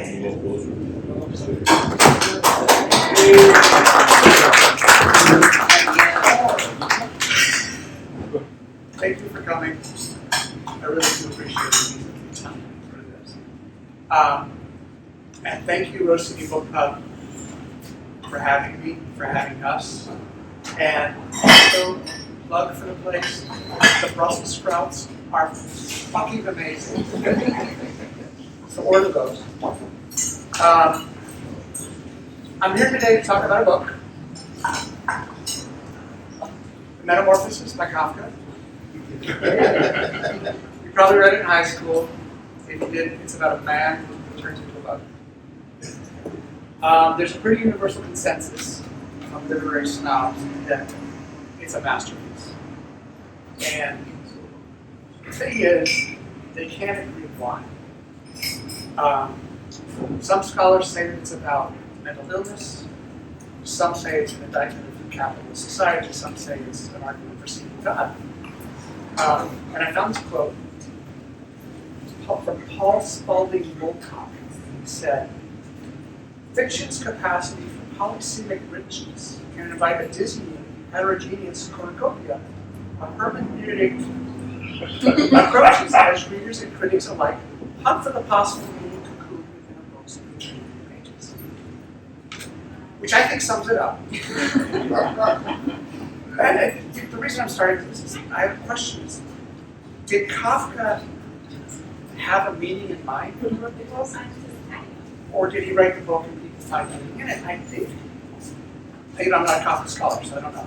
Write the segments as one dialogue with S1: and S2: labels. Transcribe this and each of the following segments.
S1: Thank you for coming. I really do appreciate the time for this. And thank you, Rose City Book Club, for having me, for having us. And also, plug for the place, the Brussels sprouts are fucking amazing. So order those. I'm here today to talk about a book, Metamorphosis by Kafka. You probably read it in high school. If you didn't, it's about a man who turns into a bug. There's a pretty universal consensus of literary snobs that it's a masterpiece. And the thing is, they can't agree why. Some scholars say that it's about mental illness. Some say it's an indictment of capitalist society. Some say it's an argument for seeking God. And I found this quote from Paul Spalding Woolcock. He said, "Fiction's capacity for polysemic richness can invite a dizzying, heterogeneous cornucopia of hermeneutic approaches as readers and critics alike hunt for the possible meaning cocooned within a book's 18 pages." Which I think sums it up. And the reason I'm starting this is I have questions. Did Kafka have a meaning in mind when he wrote the book? Or did he write the book and people find meaning in it? I think. I'm not a Kafka scholar, so I don't know.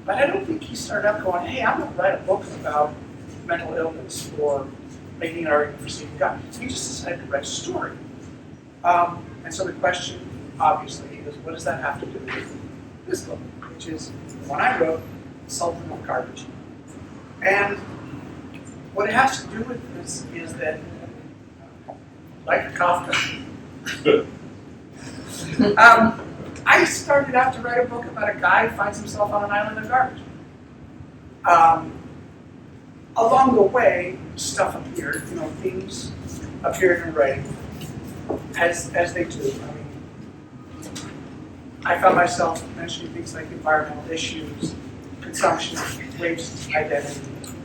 S1: But I don't think he started out going, hey, I'm going to write a book about mental illness or making an argument for seeking God. He just decided to write a story. And so the question, obviously, is what does that have to do with this book, which is the one I wrote, Sultan of Garbage. And what it has to do with this is that, like Kafka, I started out to write a book about a guy who finds himself on an island of garbage. Along the way, stuff appeared, themes appeared in writing, as they do. I found myself mentioning things like environmental issues, consumption, race, identity,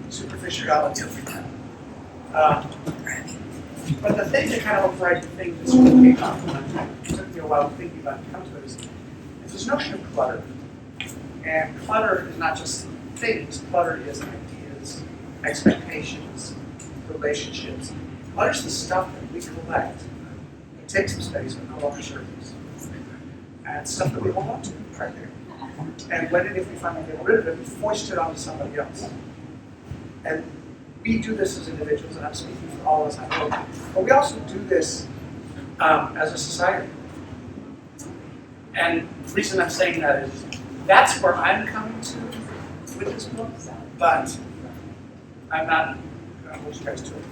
S1: superficiality. But the thing that kind of overrides the thing that sort of came up, and it took me a while thinking about it to come to it, is this notion of clutter. And clutter is not just things, clutter is ideas, expectations, relationships. Clutter is the stuff that we collect. It takes some space, but no longer serves us. And stuff that we hold on to right there. And when and if we finally get rid of it, we foist it onto somebody else. And we do this as individuals, and I'm speaking for all of us, I hope. But we also do this as a society. And the reason I'm saying that is that's where I'm coming to with this book, but I'm not going to hold you guys to it.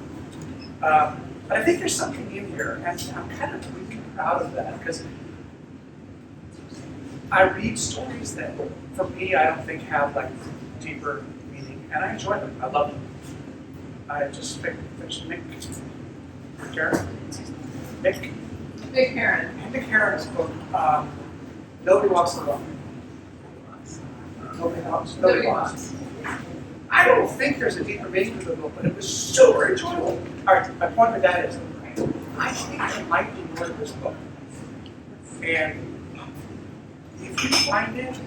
S1: But I think there's something in here, and I'm kind of really proud of that, because I read stories that, for me, I don't think have deeper meaning, and I enjoy them. I love them. I just finished Nick Heron's book, Nobody Walks Alone. Nobody walks. I don't think there's a deeper meaning to the book, but it was super enjoyable. All right, my point with that is, I think there might be more to this book. And if you find it,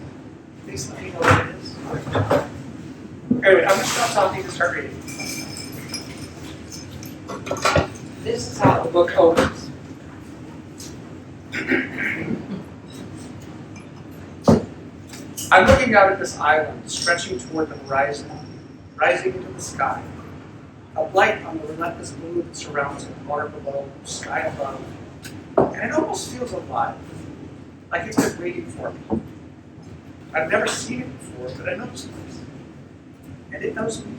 S1: please let me know what it is. Anyway, I'm going to stop talking and start reading. This is how the book opens. I'm looking out at this island, stretching toward the horizon, rising into the sky. A light on the relentless blue that surrounds it, water below, sky above. And it almost feels alive, like it's been waiting for me. I've never seen it before, but I know this place. And it knows me.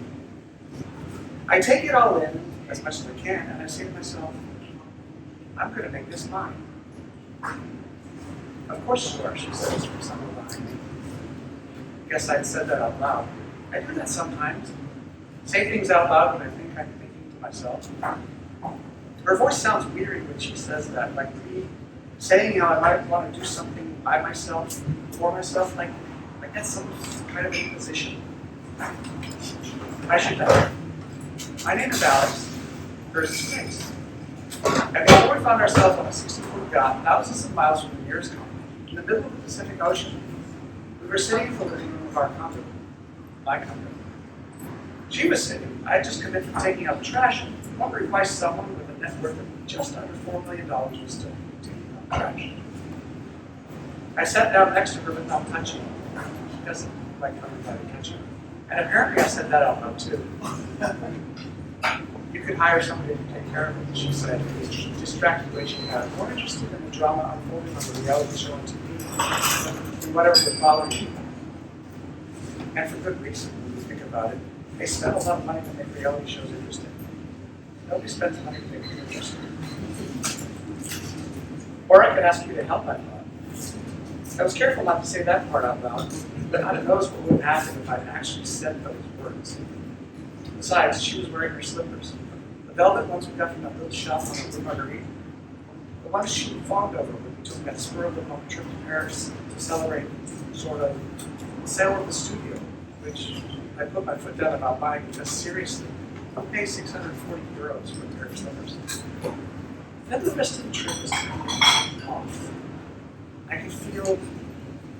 S1: I take it all in as much as I can, and I say to myself, I'm going to make this mine. Of course you are, she says from somewhere behind me. I guess I'd said that out loud. I do that sometimes. Say things out loud when I think I'm thinking to myself. Her voice sounds weary when she says that, like me saying I might want to do something by myself, for myself, like that's some kind of imposition. I should know. My name is Alex. Hers is Grace. And before we found ourselves on a 60-foot yacht, thousands of miles from the nearest continent, in the middle of the Pacific Ocean, we were sitting in the living room of our condo, my condo. She was sitting. I had just come in from taking out the trash, wondering why someone with a net worth of just under $4 million was still taking out trash. I sat down next to her without touching her. She doesn't like coming by to catch her. And apparently I said that out loud too. You could hire somebody to take care of it, she said, with the distracted way she had. More interested in the drama unfolding on the reality show on TV than whatever would bother you. And for good reason, when you think about it. They spend a lot of money to make reality shows interesting. Nobody spends money to make them interesting. Or I could ask you to help, I thought. I was careful not to say that part out loud, but God knows what would happen if I'd actually said those words. Besides, she was wearing her slippers. The velvet ones we got from that little shop on the Rue Marguerite. The ones she fawned over when we took that spur of the moment trip to Paris to celebrate, sort of, the sale of the studio, which I put my foot down about buying because seriously, I'll pay 640 euros for a pair of slippers. Then the rest of the trip was kind of off. I could feel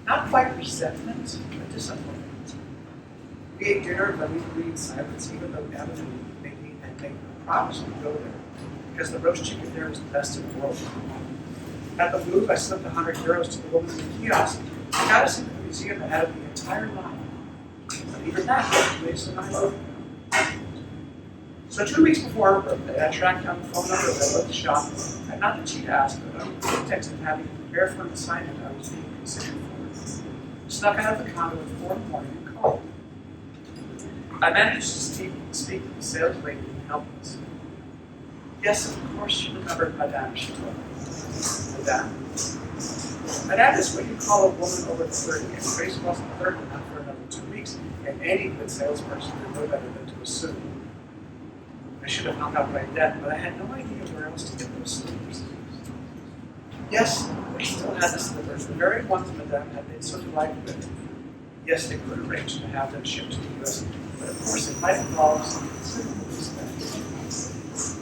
S1: not quite resentment, but disappointment. We ate dinner and we agreed in silence, even though Evan and me had made a promise to go there, because the roast chicken there was the best in the world. At the move, I slipped 100 euros to the woman in the kiosk and got us into the museum ahead of the entire line. But even that was an idea. So 2 weeks before her birthday, I tracked down the phone number of that local shop, and not that she'd asked, but on the pretext of having to prepare for an assignment I was being considered for. Snuck out of the condo at 4 in the morning and called. I managed to speak to the sales lady who helped us. Yes, of course, she remembered Madame, she told me. Madame. Madame is what you call a woman over 30, and Grace wasn't 30 enough for another 2 weeks, and any good salesperson would know better than to assume. I should have hung up right then, but I had no idea where else to get those slippers. Yes, they still had the slippers, the very ones Madame had been so delighted with. Yes, they could arrange to have them shipped to the U.S., but of course it might involve some considerable expense.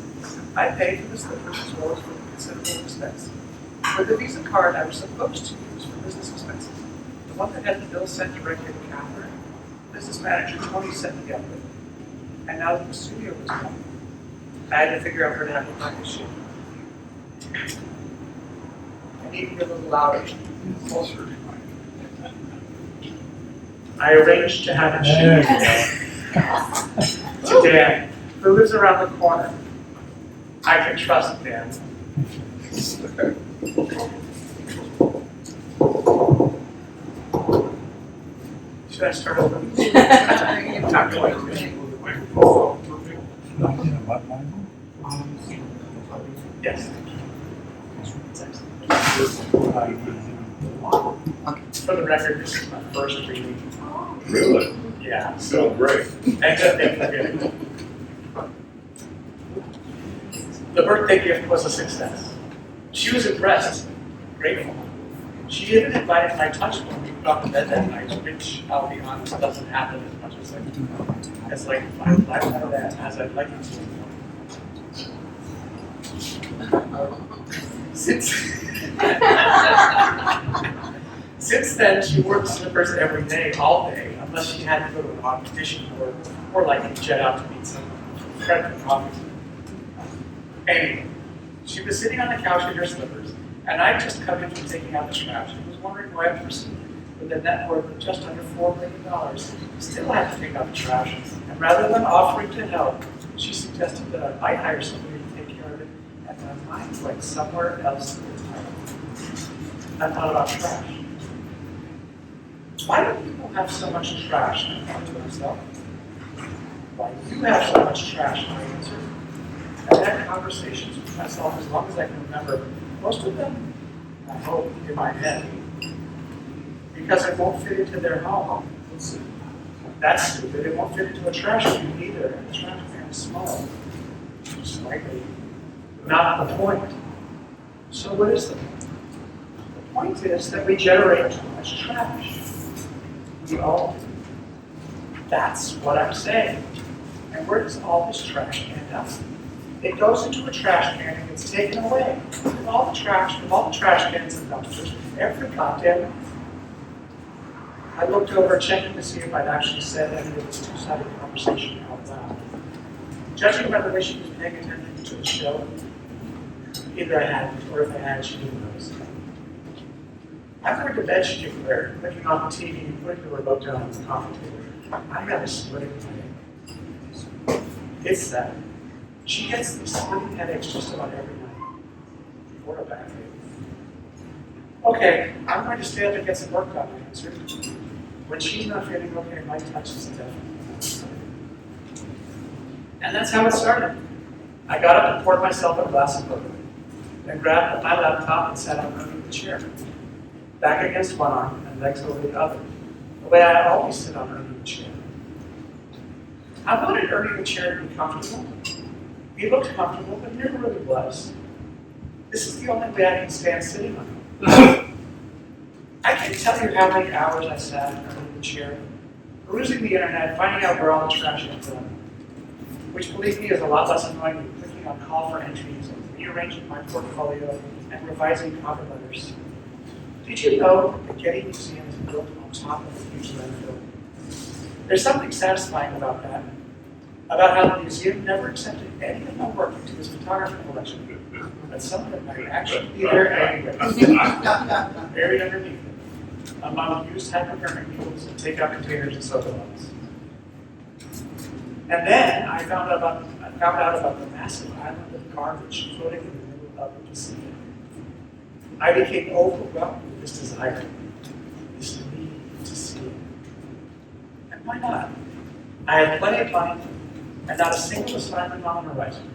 S1: I paid for the slippers as well as for the considerable expense. With the Visa card I was supposed to use for business expenses, the one that had the bill sent directly to Catherine, business manager Tony set me up with. And now that the studio was gone, I had to figure out where to have the package shipped. I need to be a little louder. I arranged to have it shipped to Dan, who lives around the corner. I can trust Dan. Should I start over? Talk to Yes. For the record, this is my first reading.
S2: Really?
S1: Yeah.
S2: So great.
S1: And just forgetting. The birthday gift was a success. She was impressed, grateful. She even invited my touch when we got to bed that night, which, I'll be honest, doesn't happen as much as I'd like it to. Since then, she wore the slippers every day, all day, unless she had to go to an audition or like jet out to meet some friend from coffee. Anyway, she was sitting on the couch in her slippers, and I'd just come in from taking out the trash and was wondering why a person with a net worth of just under $4 million still had to take out the trash. And rather than offering to help, she suggested that I might hire somebody to take care of it, and my mind went somewhere else entirely. I thought about trash. Why do people have so much trash? I thought to myself. Why do you have so much trash? I answered. I've had conversations with myself as long as I can remember. Most of them, I hope, in my head. Because it won't fit into their home. That's stupid. It won't fit into a trash can either. And the trash can is small. Slightly. not the point. So what is the point? The point is that we generate too much trash. We all do. That's what I'm saying. And where does all this trash end up? It goes into a trash can and gets taken away. With all the trash cans and dumpsters, every goddamn. I looked over checking to see if I'd actually said any of this two-sided conversation out loud. Judging by the way she was paying attention to the show, either I hadn't, or if I had, she didn't notice. I'm going to bed, she declared, clicking on the TV and putting the remote down on the coffee table. I have a splitting headache. It's sad. She gets these splitting headaches just about every night. Or a bad day. Okay, I'm going to stay up and get some work done, I answered. When she's not feeling okay, my touch is definitely. And that's how it started. I got up and poured myself a glass of bourbon, then grabbed my laptop and sat underneath the chair, back against one arm and legs over the other, the way I always sit on underneath the chair. I wanted Ernie the chair to be comfortable. He looked comfortable, but never really was. This is the only way I can stand sitting on him. I can't tell you how many hours I sat underneath the chair, perusing the internet, finding out where all the trash had gone, which, believe me, is a lot less annoying than clicking on call for entries and rearranging my portfolio and revising cover letters. Did you know that the Getty Museum is built on top of a huge landfill? There's something satisfying about that, about how the museum never accepted any of my work into its photography collection, but some of it might actually be there anyway, buried underneath it, among used hypodermic needles and take-out containers and soda bottles. And then I found out about the massive island of garbage floating in the middle of the Pacific. I became overwhelmed with this desire, this need to see it. And why not? I had plenty of money and not a single assignment on the horizon.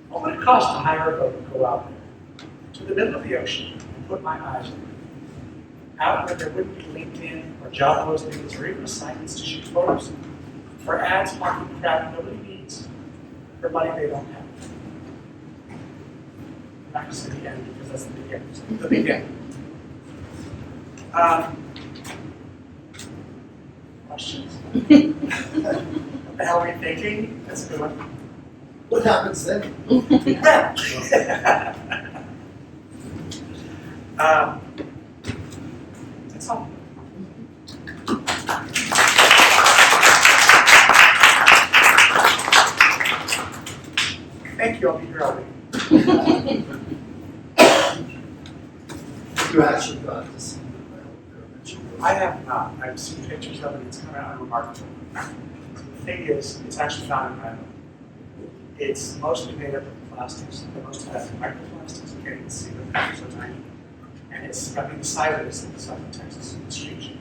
S1: What would it cost to hire a boat and go out there, to the middle of the ocean, and put my eyes on it? Out where there wouldn't be LinkedIn or job postings or even assignments to shoot photos, for ads marking crap nobody needs, for money they don't have. I'm not going to say the end because that's the beginning. The beginning. Questions? What the hell are you thinking? That's a good one.
S2: What happens then?
S1: That's all. Thank you, I'll be here all week.
S2: You actually got to see the pyramid.
S1: I have not. I've seen pictures of it, it's kind of unremarkable. The thing is, it's actually not an island. It's mostly made up of plastics. Most of it is microplastics. You can't even see them, they're so tiny. And it's, I mean, the size of it is in the south of Texas. It's huge.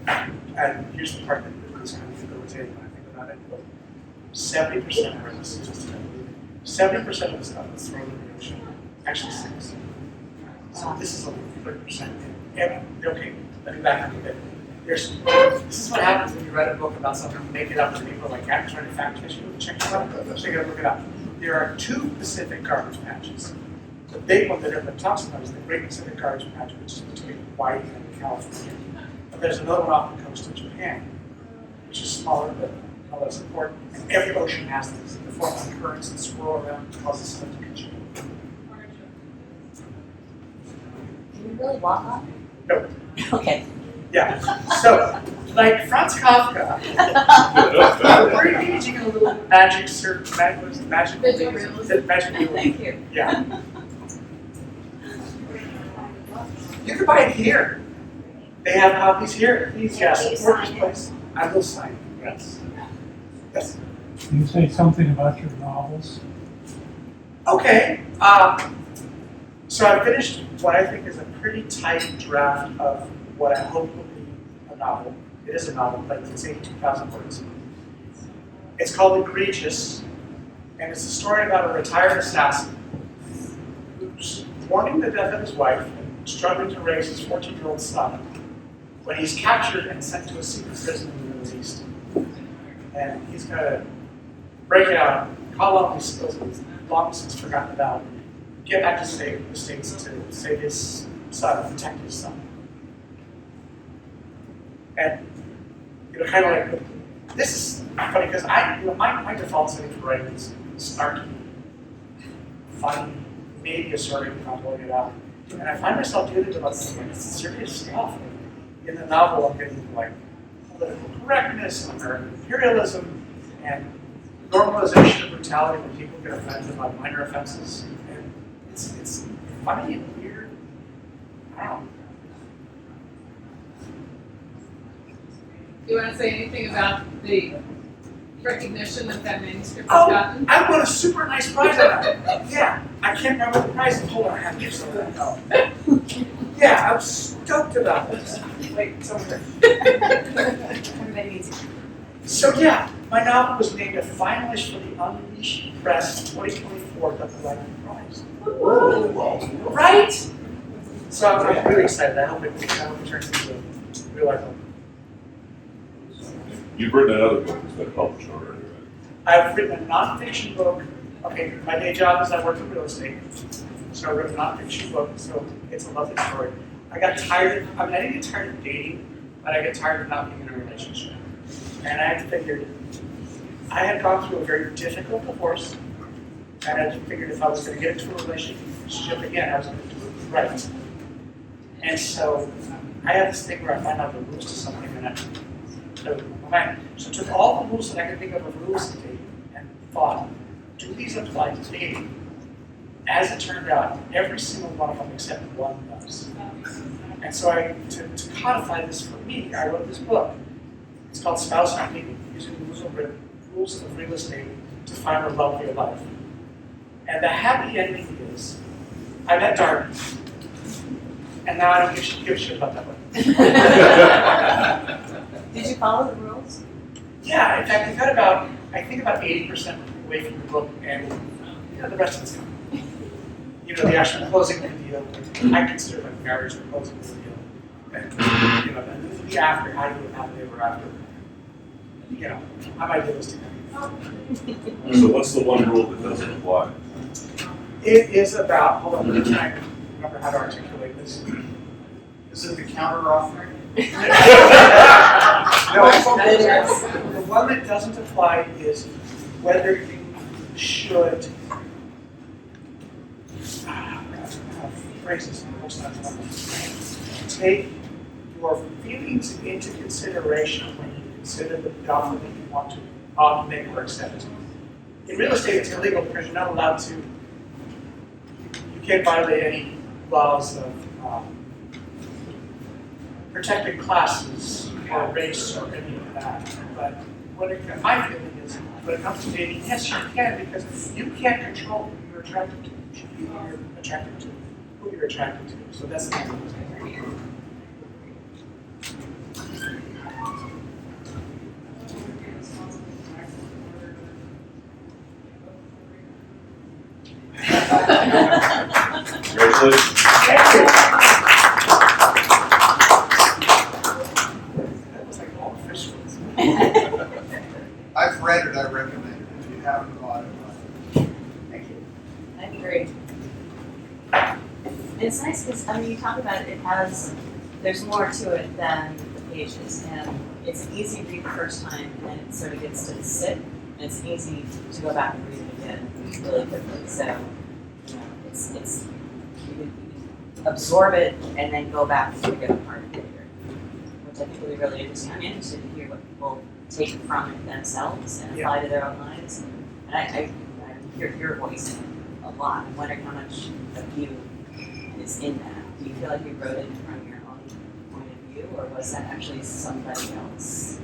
S1: And here's the part that is kind of debilitating when I think about it. 70% of our decisions today, 70% of the stuff that's thrown in the ocean actually sinks. So this is only 30%. Okay, let me back up a bit. This is what happens when you write a book about something, you make it up, and people are like, I'm trying to fact check you, check it out, so you gotta look it up. There are two Pacific garbage patches. The big one that everyone talks about is the Great Pacific Garbage Patch, which is between Hawaii and California. But there's another one off the coast of Japan, which is smaller but no less important. And every ocean has these. They form on currents and swirl around and causes stuff to congeal.
S3: Do you really want one?
S1: Nope.
S3: Okay.
S1: Yeah. So, like Franz Kafka, we're engaging in a little magic magic
S3: Visual realism. Thank you.
S1: Yeah. You can buy it here. They have copies here. Please, yes. Support this place. I will sign. Yes. Yes.
S4: Can you say something about your novels?
S1: Okay. So I finished what I think is a pretty tight draft of what I hope will be a novel. It is a novel, but it's 82,000 words. It's called Egregious, and it's a story about a retired assassin who's mourning the death of his wife and struggling to raise his 14-year-old son when he's captured and sent to a secret prison in the Middle East. And he's going to break out, call out these skills, long since forgotten about, get back to the States to save his son, protect his son. And, kind of like, this is funny because my default setting for writing is snarky, funny, maybe assertive if I'm pulling it out. And I find myself doing it about some serious stuff. In the novel, I'm getting like political correctness and American imperialism and normalization of brutality when people get offended by minor offenses. And it's funny and weird. I don't know.
S5: Do you want to say anything about the recognition that manuscript has gotten?
S1: I won a super nice prize on that. Yeah, I can't remember the prize. Hold on, I have to so that know. Yeah, I was stoked about this. Wait, somewhere. So yeah, my novel was named a finalist for the Unleashed Press 2024 Double Writing Prize. Right? So I'm really excited. I hope it turns into a real life book.
S6: You've written another book that's been published already, right?
S1: I've written a nonfiction book. Okay, my day job is I work in real estate. So I wrote a nonfiction book, so it's a lovely story. I got tired I didn't get tired of dating, but I get tired of not being in a relationship. And I figured, I had gone through a very difficult divorce, and I figured if I was going to get into a relationship again, I was going to do it right. And so I have this thing where I find out the rules to something, and I took all the rules that I could think of rules to dating and thought, do these apply to dating? As it turned out, every single one of them except one does. And so to codify this for me, I wrote this book. It's called Spouse Hunting, using the rules of real estate to find the love of your life. And the happy ending is, I met Darwin, and now I don't give a shit about that book.
S3: Did you follow the rules?
S1: Yeah, in fact, I think about 80% away from the book, and the rest of it's coming. The actual closing of the deal, I consider like marriage the closing of the deal. And, and the after, how do you happily ever after? I might do this together.
S6: So what's the one rule that doesn't apply?
S1: It is about, hold on, let me try and remember how to articulate this.
S2: Is it the counter offering?
S1: No, the one that doesn't apply is whether you should phrases take your feelings into consideration when you consider the offer that you want to make or accept. In real estate, it's illegal because you're not allowed to. You can't violate any laws of protected classes or race or any of that. But my feeling is, when it comes to dating, yes, you can, because you can't control who you're attracted to. You should be who you're attracted to, who you're attracted to. So that's the thing.
S6: Congratulations.
S1: Thank you. That was like all official.
S2: I've read it, I recommend it. If you haven't bought it,
S1: Thank you.
S3: That'd be great. And it's nice because, you talk about it, there's more to it than the pages, and it's an easy read the first time, and then it sort of gets to sit, and it's easy to go back and read it again really quickly. So, it's you can absorb it and then go back to the other part later, which I think will be really interesting. I'm interested to hear what people take from it themselves and apply to their own lives. And I hear your voice in it a lot. I'm wondering how much of you is in that. Do you feel like you wrote it from your own point of view, or was that actually somebody else?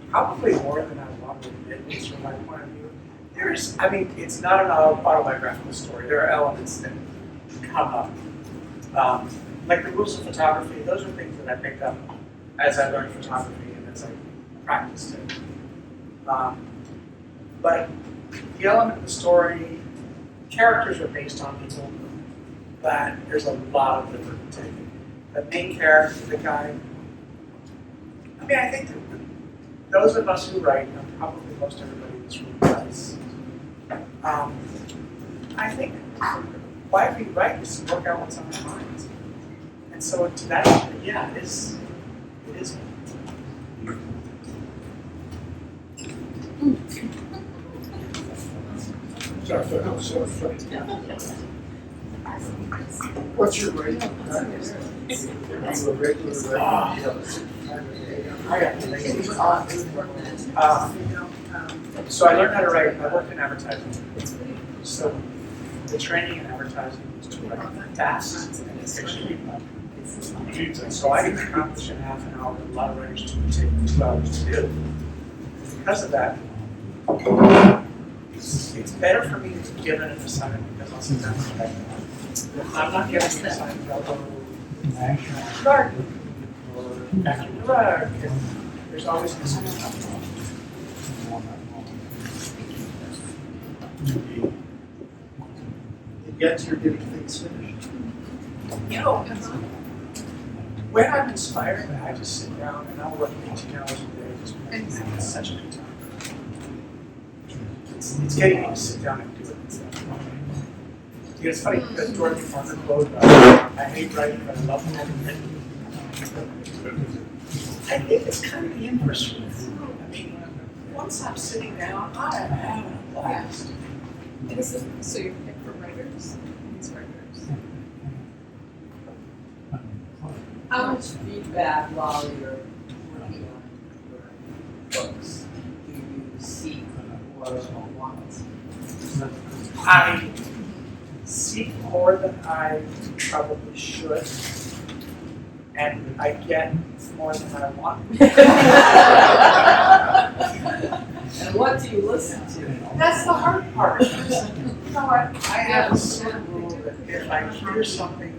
S1: Probably more than I want to admit, at least from my point of view. It's not an autobiographical story. There are elements that come up. Like the rules of photography, those are things that I picked up as I learned photography and as I practiced it. But the element of the story, characters are based on people, but there's a lot of liberty taken. The main character, the guy, I think that those of us who write, and probably most everybody in this room does, I think why we write is to work out what's on our minds. And so to that extent, yeah, it is.
S2: What's your rate? Are you a regular?
S1: I got lazy. So I learned how to write. I worked in advertising. So the training in advertising is to write fast and efficiently. And so I can accomplish in half an hour what a lot of writers take 2 hours to do. Because of that, it's better for me to be given an assignment because I'll sit down and write. I'm not getting an assignment, I'll go garden or back in the rug. There's always this stuff.
S2: Yet you're getting things finished.
S1: You know, when I'm inspired, I just sit down and I'll work 18 hours a day. It's such a good time. It's getting me to sit down and do it. Yeah, it's funny because Dorothy Parker quote, I hate writing, but I love writing. I think it's kind of the inverse for me. I mean, once I'm sitting down, I am having a blast.
S5: So you're picked for writers, these writers.
S7: How much feedback while you're working on your books do you seek or want?
S1: I seek more than I probably should, and I get more than I want.
S7: And what do you listen to?
S1: That's the hard part. You know what? I have a certain rule that if I hear something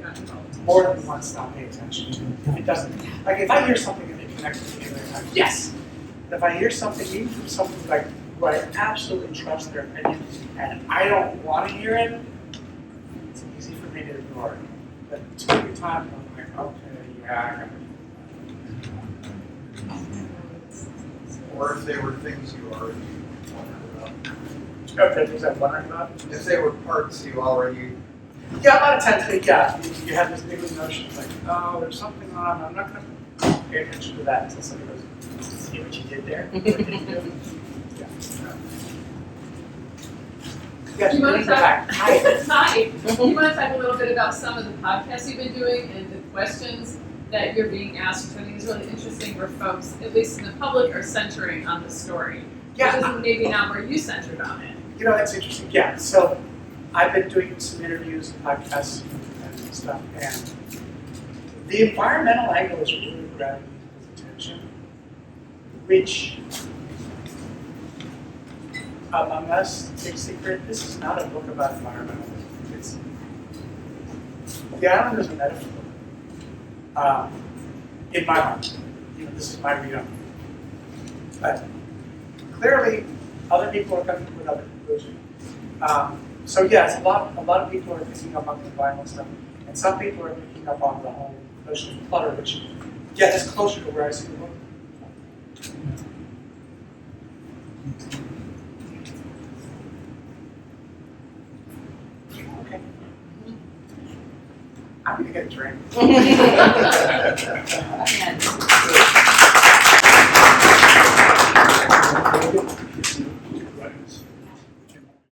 S1: more than once, I'll pay attention to it. If it doesn't, like if I hear something and it connects with me, then I'm like, yes. And if I hear something, even from something like who I absolutely trust their opinion, and I don't want to hear it, it's easy for me to ignore it. But too many times I'm like, okay, yeah, I got it.
S2: Or if they were things you already wondered about.
S1: Okay, things I'm wondering about.
S2: If they were parts you already.
S1: Yeah, a lot of times, yeah, you have this big notion, like, oh, there's something on, I'm not going to pay attention to that until somebody goes, see what you did there? What did you do? Yeah. Yes,
S5: Do you mind
S1: bring it back. Hi.
S5: Hi. Do you mind to talk a little bit about some of the podcasts you've been doing and the questions that you're being asked, which I think is really interesting where folks, at least in the public, are centering on the story.
S1: Yeah.
S5: Which is maybe not where you centered on it.
S1: You know, that's interesting. Yeah, so I've been doing some interviews and podcasts and stuff, and the environmental angle is really grabbing people's attention, which, among us, big secret, this is not a book about environmentalism. It's, the island is a metaphor. In my mind, you know, this is my read on it. But clearly, other people are coming with other conclusions. So yes, a lot of people are picking up on the environmental stuff, and some people are picking up on the whole notion of clutter, which gets us closer to where I see the book. Okay. I'm gonna get a drink.
S3: Yeah.